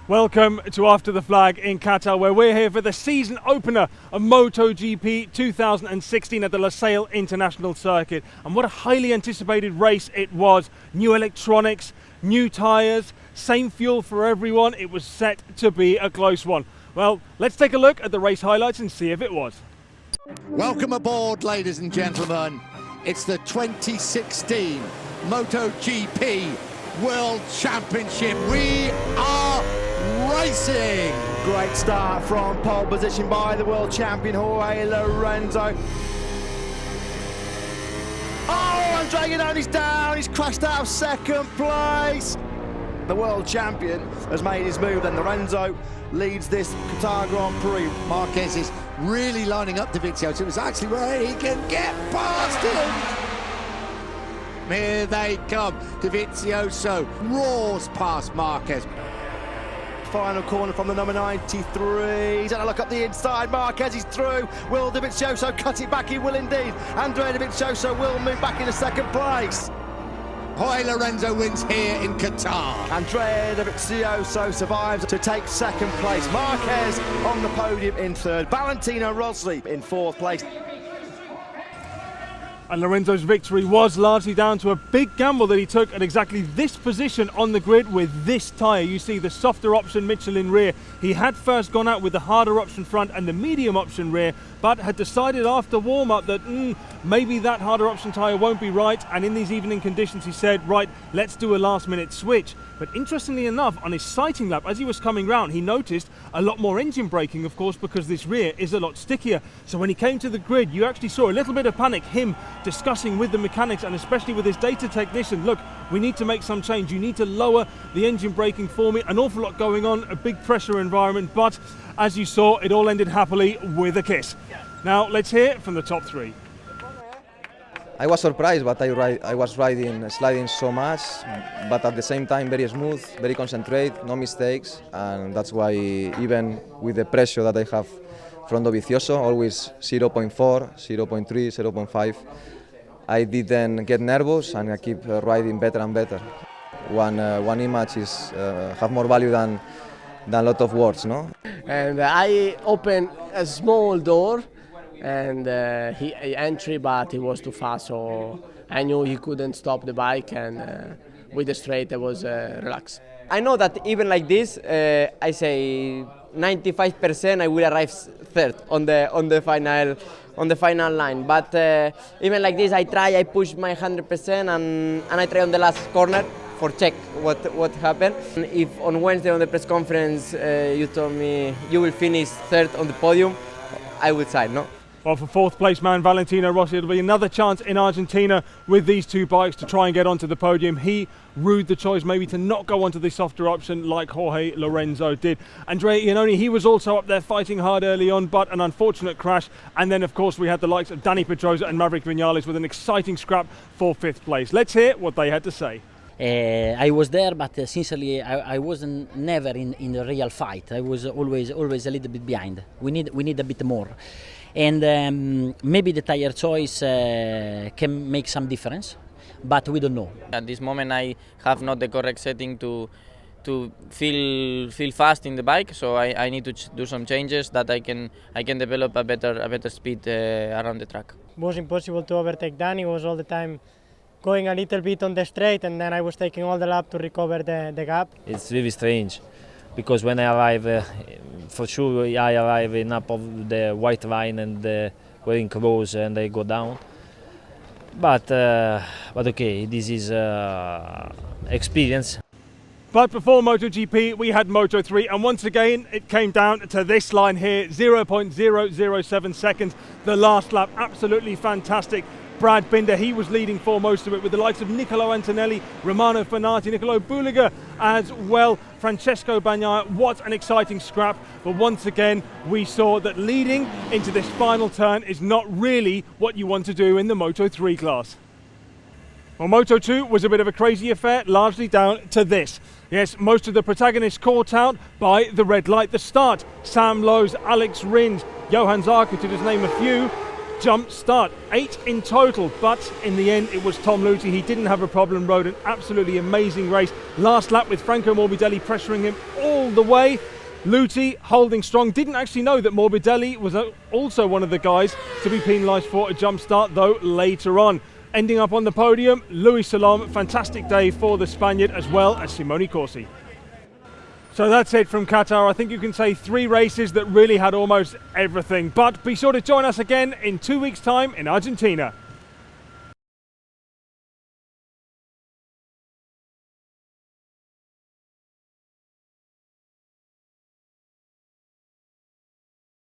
Welcome to After the Flag in Qatar, where we're here for the season opener of MotoGP 2016 at the Losail International Circuit. And what a highly anticipated race it was. New electronics, new tyres, same fuel for everyone. It was set to be a close one. Well, let's take a look at the race highlights and see if it was. Welcome aboard, ladies and gentlemen. It's the 2016 MotoGP World Championship. We are racing. Great start from pole position by the world champion Jorge Lorenzo. Oh, Andrea Iannone's down. He's crashed out of second place. The world champion has made his move, then Lorenzo leads this Qatar Grand Prix. Marquez is really lining up Dovizioso. It was actually where he can get past him. Here they come. Dovizioso roars past Marquez. Final corner from the number 93. He's going to look up the inside. Marquez is through. Will Dovizioso cut it back? He will indeed. Andrea Dovizioso will move back into second place. Jorge Lorenzo wins here in Qatar. Andrea Dovizioso survives to take second place. Marquez on the podium in third. Valentino Rossi in fourth place. And Lorenzo's victory was largely down to a big gamble that he took at exactly this position on the grid with this tyre. You see the softer option Michelin rear. He had first gone out with the harder option front and the medium option rear, but had decided after warm-up that maybe that harder option tyre won't be right, and in these evening conditions he said, right, let's do a last-minute switch. But interestingly enough, on his sighting lap, as he was coming round, he noticed a lot more engine braking, of course, because this rear is a lot stickier. So when he came to the grid, you actually saw a little bit of panic, him discussing with the mechanics and especially with his data technician, look, we need to make some change. You need to lower the engine braking for me. An awful lot going on, a big pressure environment, but as you saw, it all ended happily with a kiss. Now, let's hear from the top three. I was surprised, but I was sliding so much, but at the same time very smooth, very concentrated, no mistakes, and that's why even with the pressure that I have from Dovizioso, always 0.4, 0.3, 0.5, I didn't get nervous and I keep riding better and better. One image is have more value than a lot of words, no? And I opened a small door and he entered, but he was too fast, so I knew he couldn't stop the bike, and with the straight I was relaxed. I know that even like this, I say 95% I will arrive third on the final line. But even like this, I push my 100% and I try on the last corner for check what happened. If on Wednesday on the press conference you told me you will finish third on the podium, I would sign, no? Well, for fourth place man Valentino Rossi, it'll be another chance in Argentina with these two bikes to try and get onto the podium. He ruled the choice maybe to not go onto the softer option like Jorge Lorenzo did. Andrea Iannone, he was also up there fighting hard early on, but an unfortunate crash. And then, of course, we had the likes of Dani Pedrosa and Maverick Viñales with an exciting scrap for fifth place. Let's hear what they had to say. I was there, but sincerely, I wasn't never in the real fight. I was always a little bit behind. We need a bit more. And maybe the tire choice can make some difference, but we don't know. At this moment, I have not the correct setting to feel fast in the bike, so I need to do some changes that I can develop a better speed around the track. It was impossible to overtake Dani. He was all the time going a little bit on the straight, and then I was taking all the lap to recover the gap. It's really strange, because when I arrive, for sure I arrive in up of the white line and wearing clothes and I go down. But okay, this is experience. But before MotoGP, we had Moto3, and once again, it came down to this line here, 0.007 seconds. The last lap, absolutely fantastic. Brad Binder, he was leading for most of it with the likes of Nicolo Antonelli, Romano Fenati, Nicolo Bulega as well, Francesco Bagnaia. What an exciting scrap. But once again, we saw that leading into this final turn is not really what you want to do in the Moto3 class. Well, Moto2 was a bit of a crazy affair, largely down to this. Yes, most of the protagonists caught out by the red light. The start, Sam Lowes, Alex Rins, Johan Zarco, to just name a few. jump start. 8 in total, but in the end it was Tom Luthi. He didn't have a problem, rode an absolutely amazing race. Last lap with Franco Morbidelli pressuring him all the way. Luthi holding strong. Didn't actually know that Morbidelli was also one of the guys to be penalised for a jump start, though later on. Ending up on the podium, Louis Salom. Fantastic day for the Spaniard, as well as Simone Corsi. So that's it from Qatar. I think you can say 3 races that really had almost everything. But be sure to join us again in 2 weeks' time in Argentina.